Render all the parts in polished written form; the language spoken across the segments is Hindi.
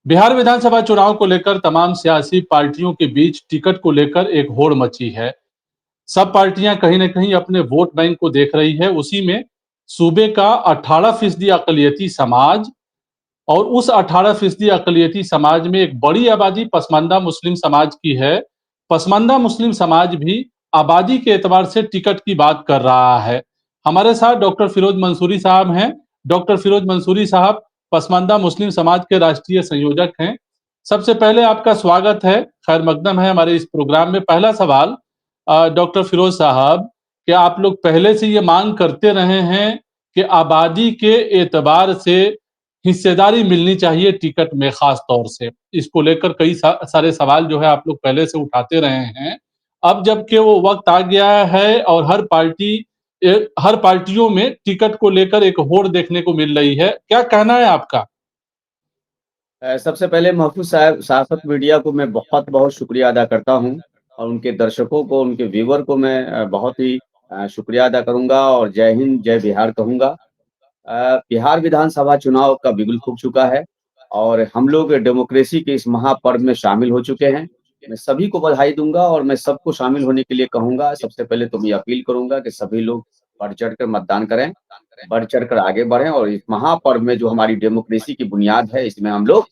बिहार विधानसभा चुनाव को लेकर तमाम सियासी पार्टियों के बीच टिकट को लेकर एक होड़ मची है। सब पार्टियां कहीं न कहीं अपने वोट बैंक को देख रही है। उसी में सूबे का 18% अक़लियती समाज और उस 18% अक़लियती समाज में एक बड़ी आबादी पसमानदा मुस्लिम समाज की है। पसमानदा मुस्लिम समाज भी आबादी के एतबार से टिकट की बात कर रहा है। हमारे साथ डॉक्टर फिरोज मंसूरी साहब हैं। डॉक्टर फिरोज मंसूरी साहब पसमानदा मुस्लिम समाज के राष्ट्रीय संयोजक हैं। सबसे पहले आपका स्वागत है, खैर मकदम है हमारे इस प्रोग्राम में। पहला सवाल डॉक्टर फिरोज साहब, क्या आप लोग पहले से ये मांग करते रहे हैं कि आबादी के एतबार से हिस्सेदारी मिलनी चाहिए टिकट में ख़ास तौर से? इसको लेकर कई सारे सवाल जो है आप लोग पहले से उठाते रहे हैं। अब जबकि वो वक़्त आ गया है और हर पार्टियों में टिकट को लेकर एक होड़ देखने को मिल रही है। क्या कहना है आपका? सबसे पहले महफूज़ साहब सहाफ़त मीडिया को मैं बहुत-बहुत शुक्रिया अदा करता हूँ और उनके दर्शकों को, उनके व्यूअर को मैं बहुत ही शुक्रिया अदा करूँगा और जय हिंद, जय बिहार कहूँगा। बिहार विधानसभा चुनाव का बिगुल फूँक चुका है और हम लोग डेमोक्रेसी के इस महापर्व में शामिल हो चुके हैं। मैं सभी को बधाई दूँगा और मैं सबको शामिल होने के लिए कहूँगा। सबसे पहले तो मैं अपील करूँगा कि सभी लोग बढ़-चढ़ कर मतदान करें, बढ़-चढ़ कर आगे बढ़ें और इस महापर्व में जो हमारी डेमोक्रेसी की बुनियाद है, इसमें हम लोग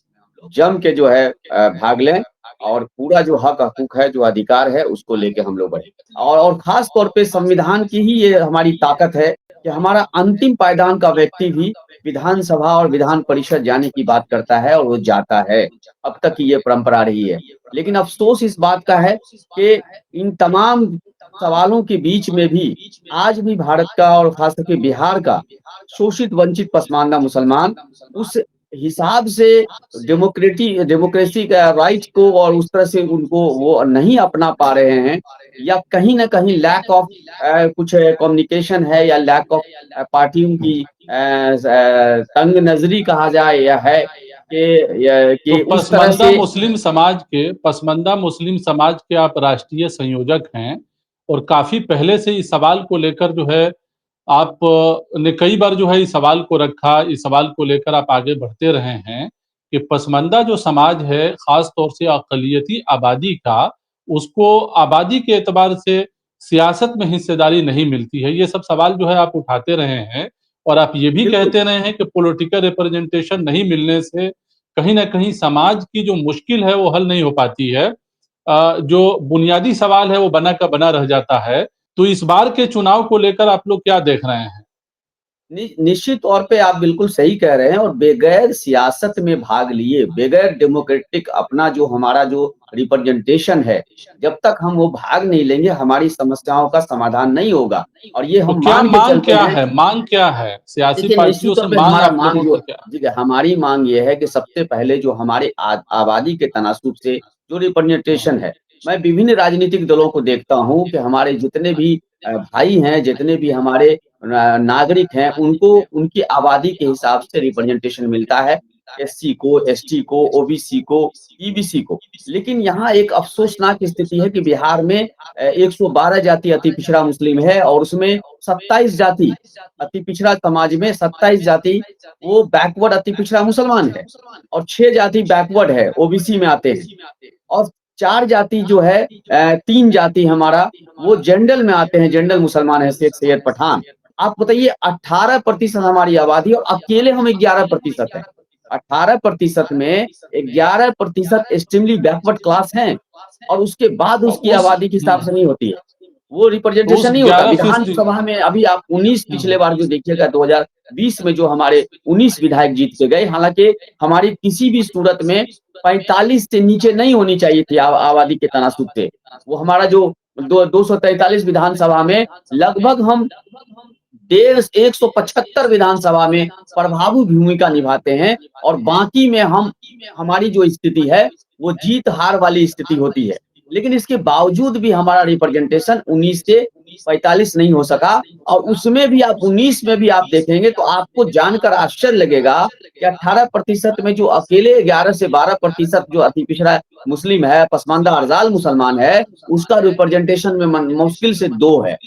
जम के जो है भाग लें और पूरा जो हक-हकूक है, जो अधिकार है, उसको लेके हम लोग बढ़ें। और ख़ास तौर पे संविधान की ही ये हमारी ताकत है कि हमारा अंतिम पायदान का व्यक्ति भी विधानसभा और विधान परिषद जाने की बात करता है और वो जाता है। अब तक की ये परंपरा रही है। लेकिन अफ़सोस इस बात का है कि इन तमाम सवालों के बीच में भी आज भी भारत का और ख़ास करके बिहार का शोषित वंचित पसमानदा मुसलमान उस हिसाब से डेमोक्रेसी का राइट को और उस तरह से उनको वो नहीं अपना पा रहे हैं या कहीं न कहीं लैक ऑफ कुछ कम्युनिकेशन है या लैक ऑफ पार्टियों की तंग नज़री कहा जाए या है तो कि उस तरह से पसमानदा मुस्लिम समाज के आप राष्ट्रीय संयोजक हैं और काफ़ी पहले से इस सवाल को लेकर जो है आप ने कई बार जो है इस सवाल को रखा, इस सवाल को लेकर आप आगे बढ़ते रहे हैं कि पसमानदा जो समाज है, ख़ास तौर से अक़लियती आबादी का, उसको आबादी के एतबार से सियासत में हिस्सेदारी नहीं मिलती है। ये सब सवाल जो है आप उठाते रहे हैं और आप ये भी बिल्कुल। कहते रहे हैं कि पॉलिटिकल रिप्रेजेंटेशन नहीं मिलने से कहीं न कहीं समाज की जो मुश्किल है, वो हल नहीं हो पाती है। जो बुनियादी सवाल है, वो बना का बना रह जाता है। तो इस बार के चुनाव को लेकर आप लोग क्या देख रहे हैं? निश्चित तौर पे आप बिल्कुल सही कह रहे हैं और बगैर सियासत में भाग लिए, बगैर डेमोक्रेटिक अपना जो हमारा जो रिप्रेजेंटेशन है, जब तक हम वो भाग नहीं लेंगे, हमारी समस्याओं का समाधान नहीं होगा और ये तो हम क्या मान के माँग चलते क्या हैं। है? माँग क्या है? सियासी देखिए, निश्चित पार्टियों तौर से पे माँग हमारा आप मांग लोगों जो की क्या है? देखिए, हमारी मांग ये है कि सबसे पहले जो हमारे आबादी के तनासुब से जो रिप्रेजेंटेशन है, मैं विभिन्न राजनीतिक दलों को देखता हूँ कि हमारे जितने भी भाई हैं, जितने भी हमारे नागरिक हैं, उनको उनकी आबादी के हिसाब से रिप्रेजेंटेशन मिलता है। एससी को, एसटी को, ओबीसी को, ईबीसी को। लेकिन यहाँ एक अफ़सोसनाक स्थिति है कि बिहार में 112 जाति अति पिछड़ा मुस्लिम है और उसमें 27 जाति अति पिछड़ा समाज में 27 जाति वो बैकवर्ड अति पिछड़ा मुसलमान है और 6 जाति बैकवर्ड है, ओबीसी में आते हैं और 4 जाति जो है 3 जाति हमारा वो जनरल में आते हैं, जनरल मुसलमान है, शेख सैयद पठान। आप बताइए 18% हमारी आबादी और अकेले हम 11% हैं। 18% में 11% एक्सट्रीमली बैकवर्ड क्लास हैं और उसके बाद और उसकी उस आबादी के हिसाब से नहीं होती है। वो तो उस रिप्रेजेंटेशन नहीं होता। 11% विधानसभा में अभी आप 19 पिछले बार जो देखिएगा 2020 में जो हमारे 19 विधायक जीत के गए, हालाँकि हमारी किसी भी सूरत में 45 से नीचे नहीं होनी चाहिए थी आबादी के तनासुब से। वो हमारा जो 243 विधानसभा में लगभग हम 175 विधानसभा में प्रभावी भूमिका निभाते हैं और बाकी में हम हमारी जो स्थिति है, वो जीत-हार वाली स्थिति होती है। लेकिन इसके बावजूद भी हमारा रिप्रेजेंटेशन 19 से 45 नहीं हो सका और उसमें भी आप 19 में भी आप देखेंगे तो आपको जानकर आश्चर्य लगेगा कि 18% में जो अकेले 11 से 12% जो अति पिछड़ा मुस्लिम है, पसमानदा अरज़ाल मुसलमान है, उसका रिप्रेजेंटेशन में मुश्किल से 2 है।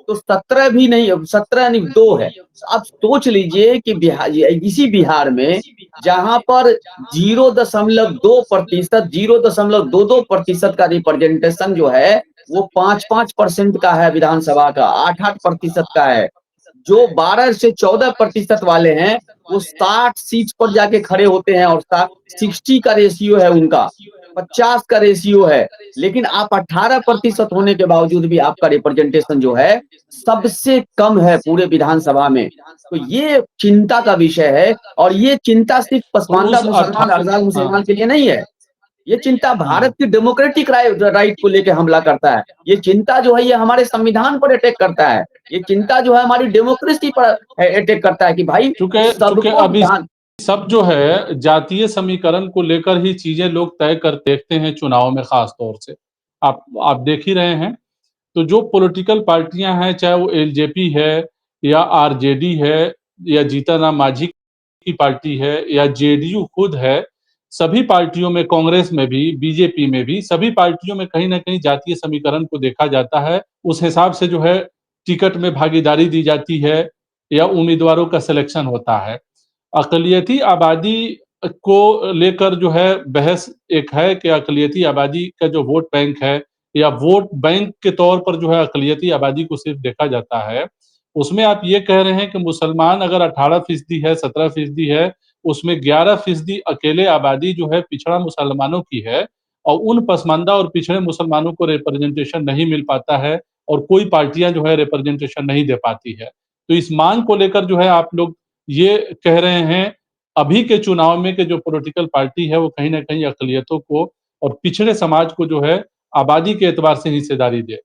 तो 17 भी नहीं, 17 नहीं 2 है। आप सोच लीजिए कि इसी बिहार में जहाँ पर 0.2%, 0.22% का रिप्रेजेंटेशन जो है वो 5-5% का है, विधानसभा का 8-8% का है। जो 12 से 14% वाले हैं वो 60 सीट पर जाके खड़े होते हैं और 60 का रेशियो है उनका, 50 का रेशियो है। लेकिन आप 18% होने के बावजूद भी आपका रिप्रेजेंटेशन जो है सबसे कम है पूरे विधानसभा में। तो ये चिंता का विषय है, और ये चिंता सिर्फ तो पसमानदा उस मुसलमान, अरजाल हाँ, मुसलमान के लिए नहीं है। ये चिंता भारत हाँ। की डेमोक्रेटिक राइट को लेके हमला करता है। ये चिंता जो है ये हमारे संविधान पर अटैक करता है। ये चिंता जो है हमारी डेमोक्रेसी पर अटैक करता है कि भाई चूँकि चूँकि सबको अभी विधान सब जो है जातीय समीकरण को लेकर ही चीज़ें लोग तय कर देखते हैं चुनाव में ख़ास तौर से। आप देख ही रहे हैं, तो जो पॉलिटिकल पार्टियाँ हैं, चाहे वो एलजेपी है या आरजेडी है या जीतन राम मांझी की पार्टी है या जेडीयू खुद है, सभी पार्टियों में, कांग्रेस में भी, बीजेपी में भी, सभी पार्टियों में कहीं न कहीं जातीय समीकरण को देखा जाता है। उस हिसाब से जो है टिकट में भागीदारी दी जाती है या उम्मीदवारों का सिलेक्शन होता है। अक़लियती आबादी को लेकर जो है बहस एक है कि अक़लियती आबादी का जो वोट बैंक है या वोट बैंक के तौर पर जो है अक़लियती आबादी को सिर्फ़ देखा जाता है। उसमें आप ये कह रहे हैं कि मुसलमान अगर 18% है, 17% है, उसमें 11% अकेले आबादी जो है पिछड़ा मुसलमानों की है और उन पसमानदा और पिछड़े मुसलमानों को रिप्रेजेंटेशन नहीं मिल पाता है और कोई पार्टियाँ जो है रिप्रेजेंटेशन नहीं दे पाती है। तो इस माँग को लेकर जो है आप लोग ये कह रहे हैं, अभी के चुनाव में कि जो पॉलिटिकल पार्टी है वो कहीं न कहीं अक़लियतों को और पिछड़े समाज को जो है आबादी के एतबार से हिस्सेदारी दे।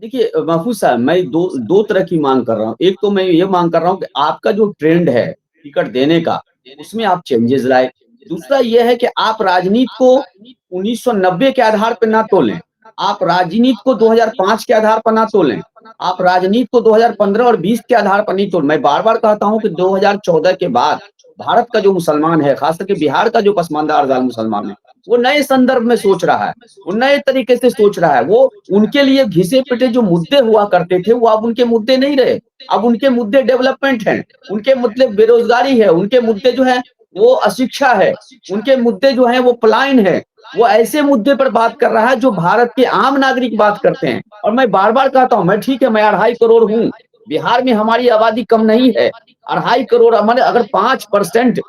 देखिए महफूज़ साहब, मैं दो तरह की माँग कर रहा हूँ। एक तो मैं ये माँग कर रहा हूँ कि आपका जो ट्रेंड है टिकट देने का, उसमें आप चेंजेज़ लाएँ। दूसरा ये है कि आप राजनीति को 1990 के आधार पे ना तोलें। आप राजनीति को 2005 के आधार पर ना तोलें। आप राजनीति को 2015 और 20 के आधार पर नहीं तोलें। मैं बार-बार कहता हूँ कि 2014 के बाद भारत का जो मुसलमान है, ख़ास करके बिहार का जो पसमानदा अरज़ाल मुसलमान है, वो नए संदर्भ में सोच रहा है। वो नए तरीके से सोच रहा है। वो उनके लिए घिसे-पिटे जो मुद्दे हुआ करते थे, वो अब उनके मुद्दे नहीं रहे। अब उनके मुद्दे डेवलपमेंट हैं, उनके मुद्दे बेरोज़गारी है, उनके मुद्दे जो हैं वो अशिक्षा है, उनके मुद्दे जो हैं वो पलायन है। वो ऐसे मुद्दे पर बात कर रहा है जो भारत के आम नागरिक बात करते हैं। और मैं बार-बार कहता हूँ, मैं ठीक है, मैं 2.5 करोड़ हूँ। बिहार में हमारी आबादी कम नहीं है। 2.5 करोड़ माने अगर 5%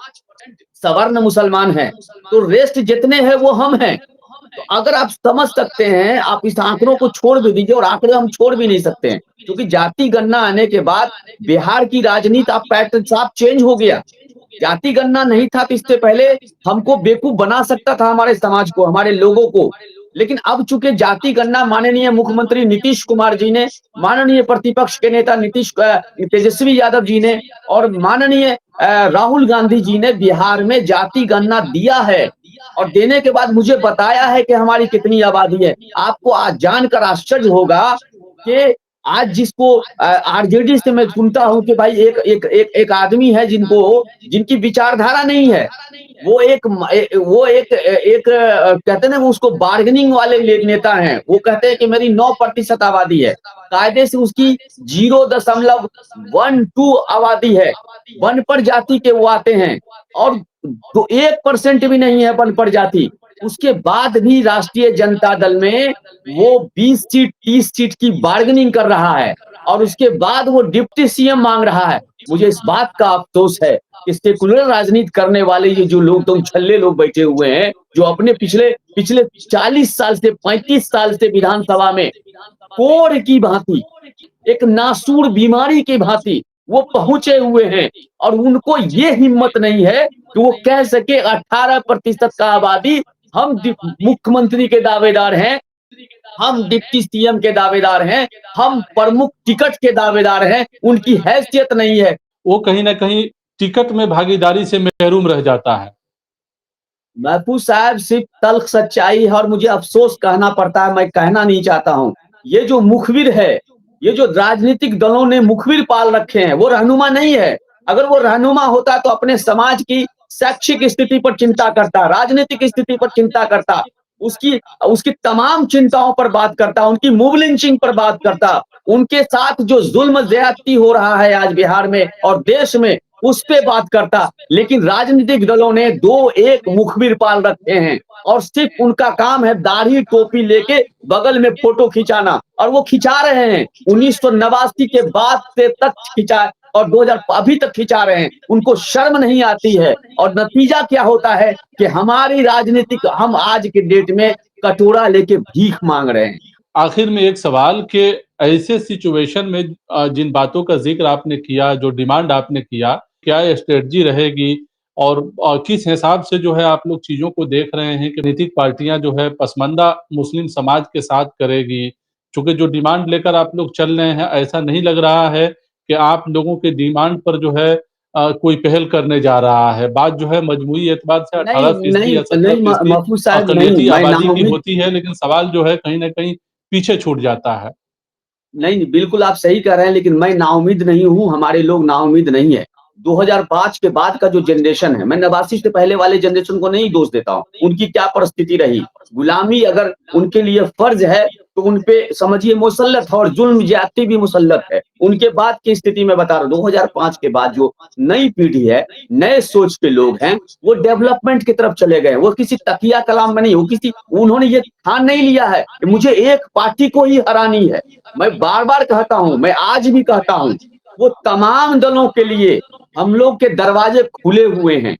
सवर्ण मुसलमान हैं, तो रेस्ट जितने हैं वो हम हैं। तो अगर आप समझ सकते हैं, आप इस आंकड़ों को छोड़ भी दीजिए, और आंकड़े हम छोड़ भी नहीं सकते हैं, क्योंकि जाति गणना आने के बाद बिहार की राजनीति अब पैटर्न साफ चेंज हो गया। जाति गणना नहीं था तो इससे पहले हमको बेवकूफ बना सकता था, हमारे समाज को, हमारे लोगों को। लेकिन अब चूंकि जाति गणना माननीय मुख्यमंत्री नीतीश कुमार जी ने, माननीय प्रतिपक्ष के नेता तेजस्वी यादव जी ने और माननीय राहुल गांधी जी ने बिहार में जाति गणना दिया है, और देने के बाद मुझे बताया है कि हमारी कितनी आबादी है। आपको आज जानकर आश्चर्य होगा कि आज जिसको आरजेडी से मैं सुनता हूँ कि भाई एक आदमी है जिनकी विचारधारा नहीं है। वो एक कहते हैं ना, वो उसको बार्गेनिंग वाले नेता हैं। वो कहते हैं कि मेरी 9% आबादी है। कायदे से उसकी 0.12 आबादी है। बनपर जाति के वो आते हैं, और 1% भी नहीं है बनपर जाति। उसके बाद भी राष्ट्रीय जनता दल में वो 20 सीट 30 सीट की बार्गेनिंग कर रहा है, और उसके बाद वो डिप्टी सीएम मांग रहा है। मुझे इस बात का अफ़सोस है कि सेकुलर राजनीति करने वाले ये जो लोग, तुम छल्ले लोग बैठे हुए हैं, जो अपने पिछले पिछले 40 साल से 35 साल से विधानसभा में कोढ़ की भांति, एक नासूर बीमारी की भांति वो पहुंचे हुए हैं, और उनको ये हिम्मत नहीं है कि वो कह सके 18% का आबादी, हम मुख्यमंत्री के दावेदार हैं, हम डिप्टी सीएम के दावेदार हैं, हम प्रमुख टिकट के दावेदार हैं। उनकी हैसियत नहीं है। वो कहीं न कहीं टिकट में भागीदारी से महरूम रह जाता है। महफूज़ साहब, सिर्फ तल्ख़ सच्चाई है, और मुझे अफ़सोस कहना पड़ता है, मैं कहना नहीं चाहता हूँ। ये जो मुखबिर है, ये जो राजनीतिक दलों ने मुखबिर पाल रखे हैं, वो रहनुमा नहीं है। अगर वो रहनुमा होता तो अपने समाज की शैक्षिक स्थिति पर चिंता करता, राजनीतिक स्थिति पर चिंता करता, उसकी उसकी तमाम चिंताओं पर बात करता, उनकी मूव लिंचिंग पर बात करता। उनके साथ जो ज़ुल्म-ज़्यादती हो रहा है आज बिहार में और देश में, उस पे बात करता। लेकिन राजनीतिक दलों ने 2 एक मुखबिर पाल रखे हैं और सिर्फ़ उनका काम है दाढ़ी टोपी लेके बगल में फ़ोटो खिंचाना और वो खिंचा रहे हैं। 1989 के बाद से तक खिंचा और 2000 अभी तक खिंचा रहे हैं। उनको शर्म नहीं आती है और नतीजा क्या होता है कि हमारी राजनीतिक हम आज के डेट में कटोरा लेके भीख माँग रहे हैं। आखिर में एक सवाल कि ऐसे सिचुएशन में जिन बातों का ज़िक्र आपने किया, जो डिमांड आपने किया, क्या स्ट्रैटेजी रहेगी और किस हिसाब से जो है आप लोग चीज़ों को देख रहे हैं कि राजनीतिक पार्टियाँ जो है पसमानदा मुस्लिम समाज के साथ करेगी? चूँकि जो डिमांड लेकर आप लोग चल रहे हैं, ऐसा नहीं लग रहा है कि आप लोगों के डिमांड पर जो है कोई पहल करने जा रहा है। बात जो है मजमूई एतबार से नहीं, 18% नहीं, या नहीं म 17% महफूज़ साहब नहीं, अक़लियती मैं आबादी की नाउम्मीद होती है, लेकिन सवाल जो है कहीं न कहीं पीछे छूट जाता है। नहीं, बिल्कुल आप सही कह रहे हैं, लेकिन मैं नाउम्मीद नहीं हूँ, हमारे लोग नाउम्मीद नहीं है। 2005 के बाद का जो जनरेशन है, मैं 89 से पहले वाले जनरेशन को नहीं दोष देता हूँ, उनकी क्या परिस्थिति रही। गुलामी अगर उनके लिए फ़र्ज़ है, तो उन पे समझिए मुसल्लत है और ज़ुल्म-ज़्यादती भी मुसल्लत है। उनके बाद की स्थिति मैं बता रहा हूँ, 2005 के बाद जो नई पीढ़ी है, नए सोच के लोग हैं, वो डेवलपमेंट की तरफ चले गए हैं। वो किसी तकिया कलाम में नहीं, वो किसी उन्होंने ये ठान नहीं लिया है कि मुझे एक पार्टी को ही हरानी है। मैं बार-बार कहता हूँ, मैं आज भी कहता हूँ, वो तमाम दलों के लिए हम लोग के दरवाजे खुले हुए हैं।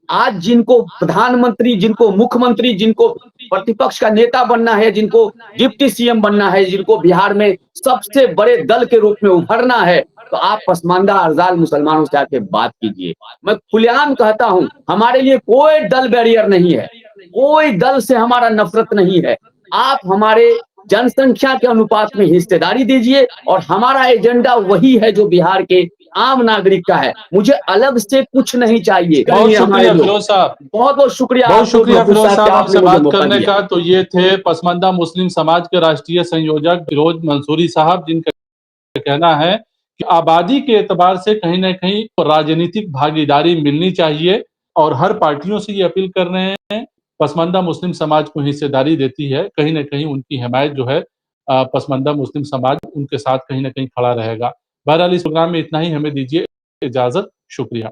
आज जिनको प्रधानमंत्री, जिनको मुख्यमंत्री, जिनको प्रतिपक्ष का नेता बनना है, जिनको डिप्टी सीएम बनना है, जिनको बिहार में सबसे बड़े दल के रूप में उभरना है, तो आप पसमानदा अज़ाल मुसलमानों से आके बात कीजिए। मैं खुलेआम कहता हूँ, हमारे लिए कोई दल बैरियर नहीं है, कोई दल से हमारा नफ़रत नहीं है। आप हमारे जनसंख्या के अनुपात में हिस्सेदारी दीजिए और हमारा एजेंडा वही है जो बिहार के आम नागरिक का है। मुझे अलग से कुछ नहीं चाहिए, बहुत कहेंगे हमारे शुक्रिया लोग। फ़िरोज़ साहब। बहुत-बहुत शुक्रिया बहुत आपको शुक्रिया महफूज़ फ़िरोज़ साहब कि साहब आपने आपसे मुझे बात मौका करने दिया। का। तो ये थे पसमानदा मुस्लिम समाज के राष्ट्रीय संयोजक फ़िरोज़ मंसूरी साहब, जिनका कहना है कि आबादी के एतबार से कहीं न कहीं राजनीतिक भागीदारी मिलनी चाहिए और हर पार्टियों से ये अपील कर रहे हैं, पसमानदा मुस्लिम समाज को हिस्सेदारी देती है, कहीं न कहीं उनकी हिमायत जो है पसमानदा मुस्लिम समाज उनके साथ कहीं न कहीं खड़ा रहेगा। बहरहाल इस प्रोग्राम में इतना ही, हमें दीजिए इजाज़त, शुक्रिया।